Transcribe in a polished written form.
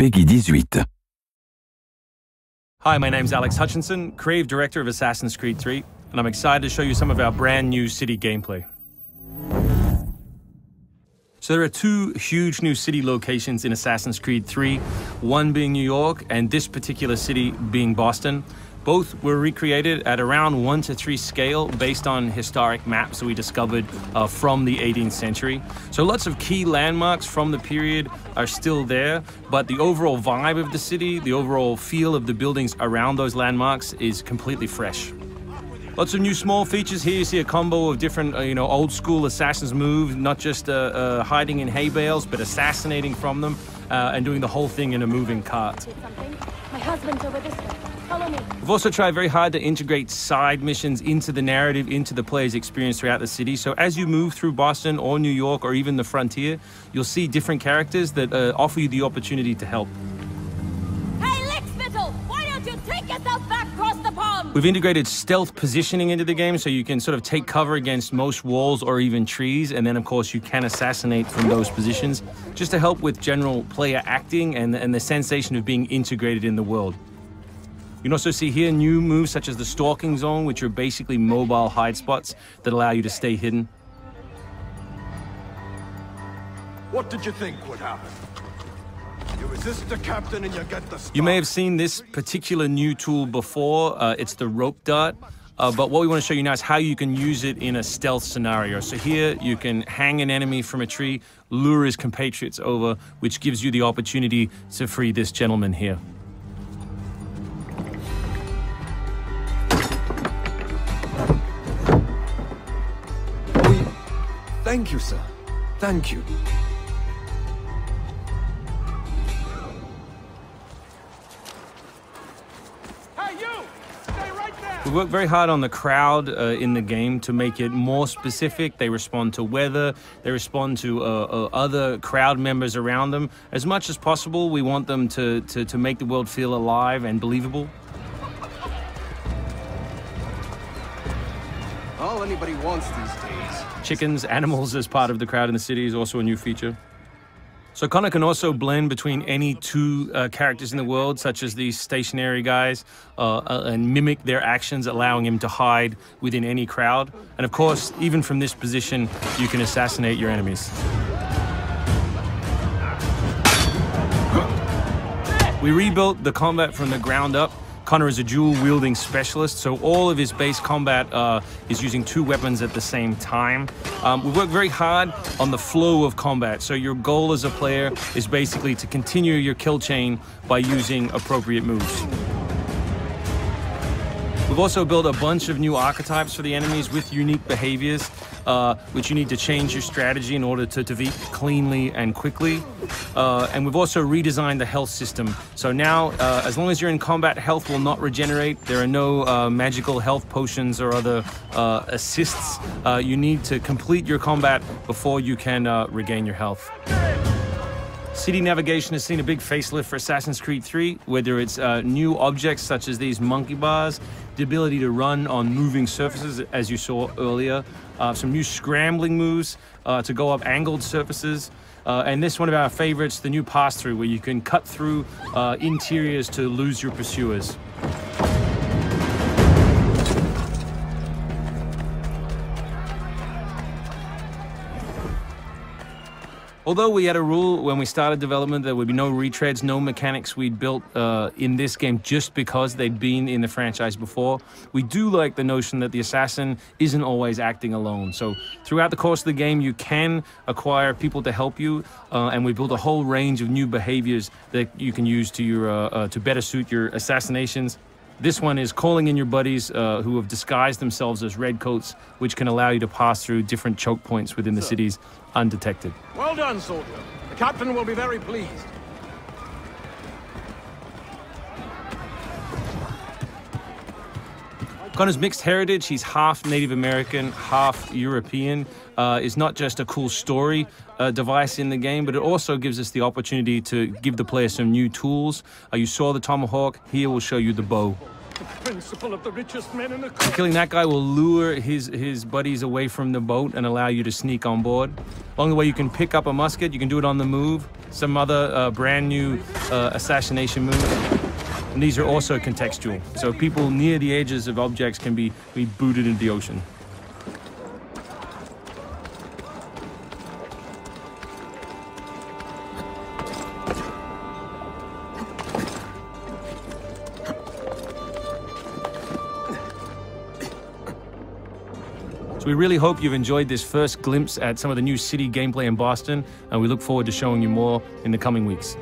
Peggy 18. Hi, my name's Alex Hutchinson, Creative Director of Assassin's Creed 3, and I'm excited to show you some of our brand new city gameplay. So there are two huge new city locations in Assassin's Creed 3, one being New York and this particular city being Boston. Both were recreated at around 1:3 scale based on historic maps that we discovered from the 18th century. So lots of key landmarks from the period are still there, but the overall vibe of the city, the overall feel of the buildings around those landmarks is completely fresh. Lots of new small features here. You see a combo of different, old school assassins moves, not just hiding in hay bales, but assassinating from them and doing the whole thing in a moving cart. My husband's over this way. Follow me. We've also tried very hard to integrate side missions into the narrative, into the player's experience throughout the city. So as you move through Boston or New York or even the frontier, you'll see different characters that offer you the opportunity to help. Hey, Lickspittle! Why don't you take yourself back across the pond? We've integrated stealth positioning into the game so you can sort of take cover against most walls or even trees, and then of course you can assassinate from those positions, just to help with general player acting and the sensation of being integrated in the world. You can also see here new moves such as the stalking zone, which are basically mobile hide spots that allow you to stay hidden. What did you think would happen? You resist the captain and you get the stuff. You may have seen this particular new tool before. It's the rope dart. But what we want to show you now is how you can use it in a stealth scenario. So here you can hang an enemy from a tree, lure his compatriots over, which gives you the opportunity to free this gentleman here. Thank you, sir. Thank you. Hey, you! Stay right there! We work very hard on the crowd in the game to make it more specific. They respond to weather, they respond to other crowd members around them. As much as possible, we want them to make the world feel alive and believable. All anybody wants these days. Chickens, animals as part of the crowd in the city is also a new feature. So Connor can also blend between any two characters in the world, such as these stationary guys, and mimic their actions, allowing him to hide within any crowd. And of course, even from this position, you can assassinate your enemies. We rebuilt the combat from the ground up. Connor is a dual-wielding specialist, so all of his base combat is using two weapons at the same time. We work very hard on the flow of combat, so your goal as a player is basically to continue your kill chain by using appropriate moves. We've also built a bunch of new archetypes for the enemies with unique behaviors, which you need to change your strategy in order to defeat cleanly and quickly. And we've also redesigned the health system. So now, as long as you're in combat, health will not regenerate. There are no magical health potions or other assists. You need to complete your combat before you can regain your health. City navigation has seen a big facelift for Assassin's Creed 3, whether it's new objects such as these monkey bars, the ability to run on moving surfaces, as you saw earlier, some new scrambling moves to go up angled surfaces, and this one of our favorites, the new pass-through, where you can cut through interiors to lose your pursuers. Although we had a rule when we started development, there would be no retreads, no mechanics we'd built in this game just because they'd been in the franchise before, we do like the notion that the assassin isn't always acting alone. So throughout the course of the game, you can acquire people to help you, and we built a whole range of new behaviors that you can use to your to better suit your assassinations. This one is calling in your buddies who have disguised themselves as redcoats, which can allow you to pass through different choke points within the cities undetected. Well done, soldier. The captain will be very pleased. Connor's mixed heritage, he's half Native American, half European, is not just a cool story device in the game, but it also gives us the opportunity to give the player some new tools. You saw the tomahawk, here we'll show you the bow. The principle of the richest men in the country. Killing that guy will lure his buddies away from the boat and allow you to sneak on board. Along the way, you can pick up a musket. You can do it on the move. Some other brand new assassination moves. And these are also contextual. So people near the edges of objects can be booted into the ocean. So we really hope you've enjoyed this first glimpse at some of the new city gameplay in Boston, and we look forward to showing you more in the coming weeks.